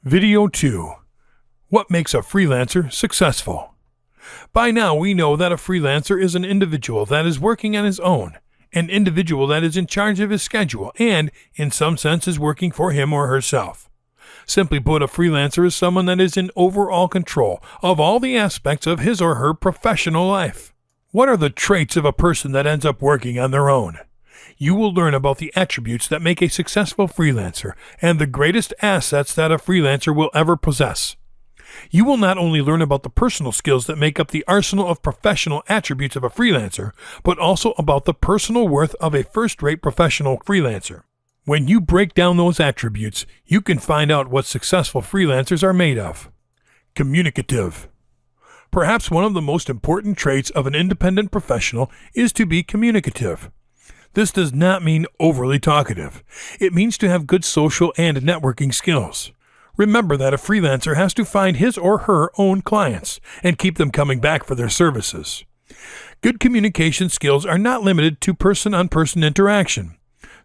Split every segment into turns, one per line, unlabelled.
Video 2. What makes a freelancer successful? By now we know that a freelancer is an individual that is working on his own, an individual that is in charge of his schedule and, in some sense, is working for him or herself. Simply put, a freelancer is someone that is in overall control of all the aspects of his or her professional life. What are the traits of a person that ends up working on their own? You will learn about the attributes that make a successful freelancer and the greatest assets that a freelancer will ever possess. You will not only learn about the personal skills that make up the arsenal of professional attributes of a freelancer, but also about the personal worth of a first-rate professional freelancer. When you break down those attributes, you can find out what successful freelancers are made of. Communicative. Perhaps one of the most important traits of an independent professional is to be communicative. This does not mean overly talkative. It means to have good social and networking skills. Remember that a freelancer has to find his or her own clients and keep them coming back for their services. Good communication skills are not limited to person-on-person interaction.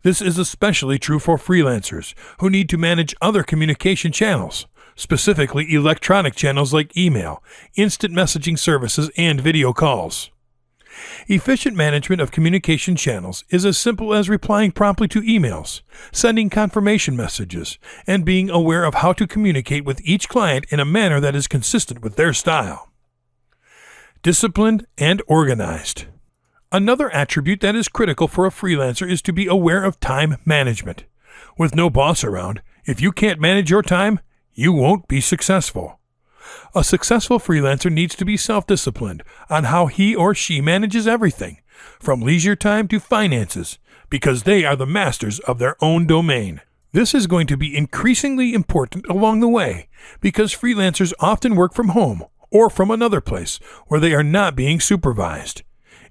This is especially true for freelancers who need to manage other communication channels, specifically electronic channels like email, instant messaging services, and video calls. Efficient management of communication channels is as simple as replying promptly to emails, sending confirmation messages, and being aware of how to communicate with each client in a manner that is consistent with their style. Disciplined and organized. Another attribute that is critical for a freelancer is to be aware of time management. With no boss around, if you can't manage your time, you won't be successful. A successful freelancer needs to be self-disciplined on how he or she manages everything, from leisure time to finances, because they are the masters of their own domain. This is going to be increasingly important along the way, because freelancers often work from home or from another place where they are not being supervised.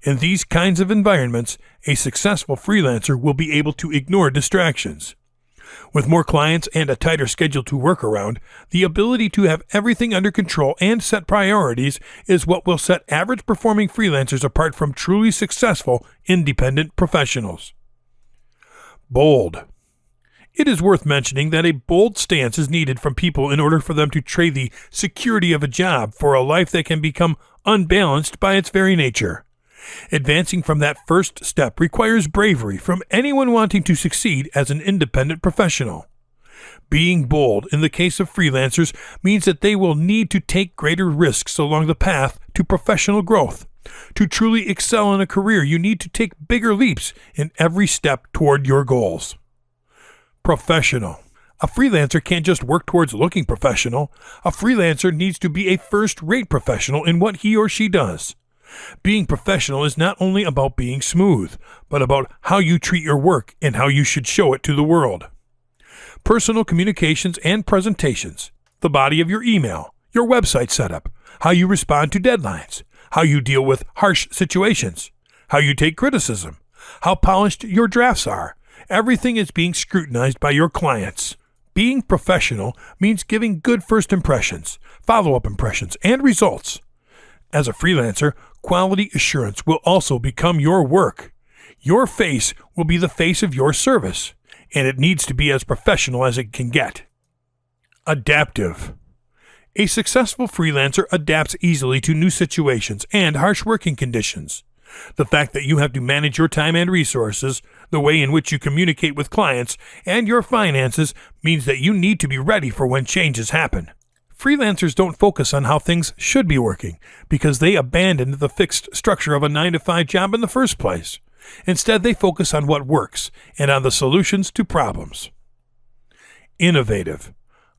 In these kinds of environments, a successful freelancer will be able to ignore distractions. With more clients and a tighter schedule to work around, the ability to have everything under control and set priorities is what will set average performing freelancers apart from truly successful independent professionals. Bold. It is worth mentioning that a bold stance is needed from people in order for them to trade the security of a job for a life that can become unbalanced by its very nature. Advancing from that first step requires bravery from anyone wanting to succeed as an independent professional. Being bold in the case of freelancers means that they will need to take greater risks along the path to professional growth. To truly excel in a career, you need to take bigger leaps in every step toward your goals. Professional. A freelancer can't just work towards looking professional. A freelancer needs to be a first-rate professional in what he or she does. Being professional is not only about being smooth, but about how you treat your work and how you should show it to the world. Personal communications and presentations, the body of your email, your website setup, how you respond to deadlines, how you deal with harsh situations, how you take criticism, how polished your drafts are. Everything is being scrutinized by your clients. Being professional means giving good first impressions, follow-up impressions, and results. As a freelancer, quality assurance will also become your work. Your face will be the face of your service, and it needs to be as professional as it can get. Adaptive. A successful freelancer adapts easily to new situations and harsh working conditions. The fact that you have to manage your time and resources, the way in which you communicate with clients, and your finances means that you need to be ready for when changes happen. Freelancers don't focus on how things should be working because they abandoned the fixed structure of a 9-to-5 job in the first place. Instead, they focus on what works and on the solutions to problems. Innovative.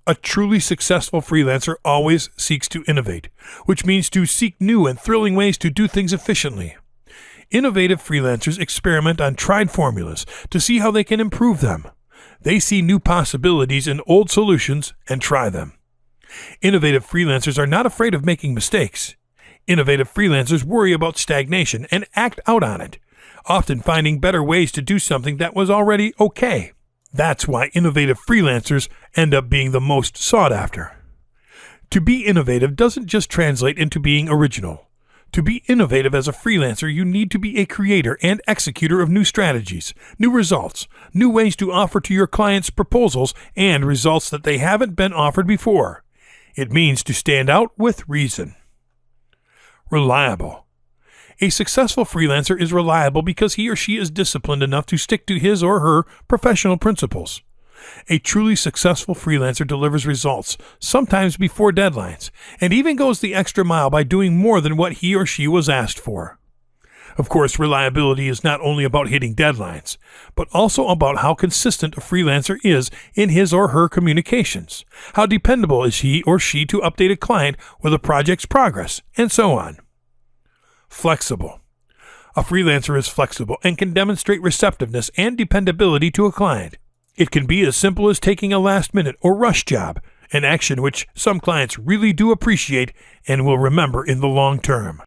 A truly successful freelancer always seeks to innovate, which means to seek new and thrilling ways to do things efficiently. Innovative freelancers experiment on tried formulas to see how they can improve them. They see new possibilities in old solutions and try them. Innovative freelancers are not afraid of making mistakes. Innovative freelancers worry about stagnation and act out on it, often finding better ways to do something that was already okay. That's why innovative freelancers end up being the most sought after. To be innovative doesn't just translate into being original. To be innovative as a freelancer, you need to be a creator and executor of new strategies, new results, new ways to offer to your clients proposals and results that they haven't been offered before. It means to stand out with reason. Reliable. A successful freelancer is reliable because he or she is disciplined enough to stick to his or her professional principles. A truly successful freelancer delivers results, sometimes before deadlines, and even goes the extra mile by doing more than what he or she was asked for. Of course, reliability is not only about hitting deadlines, but also about how consistent a freelancer is in his or her communications. How dependable is he or she to update a client with a project's progress, and so on. Flexible. A freelancer is flexible and can demonstrate receptiveness and dependability to a client. It can be as simple as taking a last-minute or rush job, an action which some clients really do appreciate and will remember in the long term.